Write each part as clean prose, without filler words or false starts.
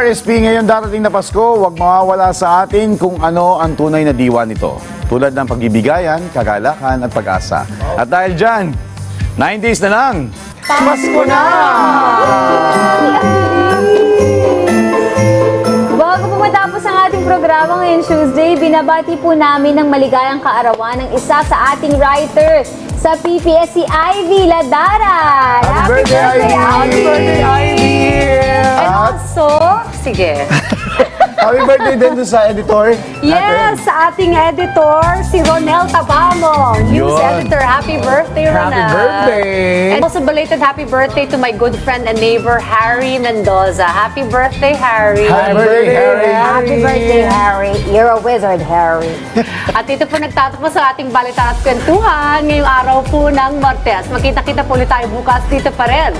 RSP, ngayon darating na Pasko, huwag mawawala sa atin kung ano ang tunay na diwa nito. Tulad ng pagbibigayan, kagalakan at pag-asa. At dahil dyan, 9 days na lang, Pasko na! Bago po matapos ang ating programa ngayong Tuesday, binabati po namin ng maligayang kaarawan ng isa sa ating writer sa PPS, si Ivy Ladara. Happy birthday, Ivy! Happy birthday, Ivy! And also, sige. Happy birthday din sa editor. Yes, sa ating editor, si Ronel Tabamo, news Yun. editor. Happy birthday, Ronel. Happy birthday! And also belated happy birthday to my good friend and neighbor, Harry Mendoza. Happy birthday, Harry. Happy birthday, Harry. Happy birthday, Harry. You're a wizard, Harry. At dito po nagtatapos ang ating balitaan at kwentuhan ngayong araw po ng Martes. Magkita-kita po ulit tayo bukas dito pa rin.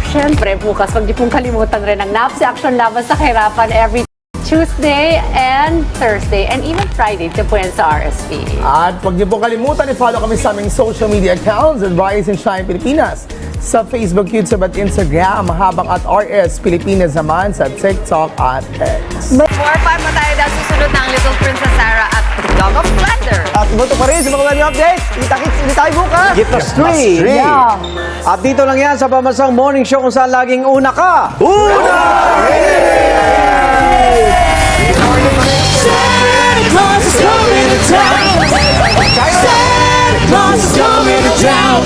Siyempre, bukas, huwag niyo pong kalimutan rin ang NAPSI Action Laban sa Kahirapan every Tuesday and Thursday and even Friday to po yan sa RSP. At huwag niyo po kalimutan, i-follow kami sa aming social media accounts at Rise and Shine Pilipinas sa Facebook, YouTube at Instagram, habang at RS Pilipinas naman sa TikTok at X. 4-5 mo tayo dahil susunod ng Little Princess Sarah at The Dog of Splendor. At ito pa rin sa mga value updates. Kita-kits ulit tayo bukas. Get the street. At dito lang yan sa Pamansang Morning Show kung saan laging una ka. Santa Claus is coming to town. Santa Claus is coming to town.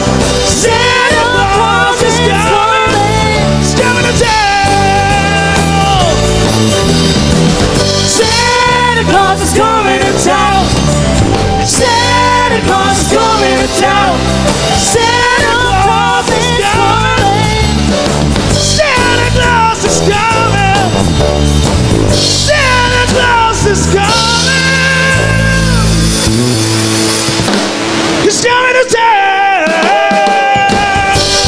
Santa Claus is coming to town. Santa Claus is coming to town. Santa Claus is coming to town. Santa Claus is coming. Santa Claus is coming. Santa Claus is coming. He's coming to town.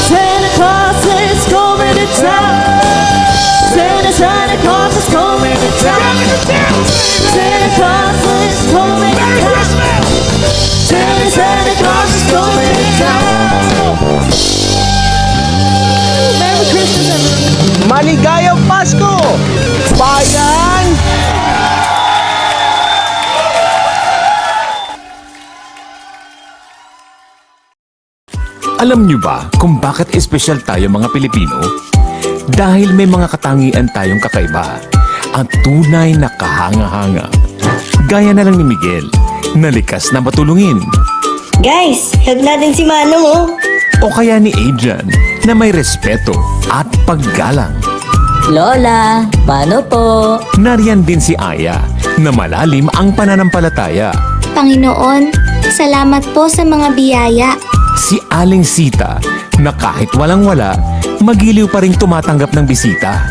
Santa Claus is coming to town. Santa Claus is coming to town. Santa Claus is coming to town. Santa Claus is coming to town. Merry Christmas, everyone. Maligayang Pasko! Bayan! Alam niyo ba kung bakit espesyal tayo mga Pilipino? Dahil may mga katangian tayong kakaiba. Ang tunay na kahanga-hanga. Gaya na lang ni Miguel, na likas na matulungin. Guys, help natin si Manong oh. O kaya ni Adrian, na may respeto at paggalang. Lola, paano po? Nariyan din si Aya, na malalim ang pananampalataya. Panginoon, salamat po sa mga biyaya. Si Aling Sita, na kahit walang-wala, magiliw pa ring tumatanggap ng bisita.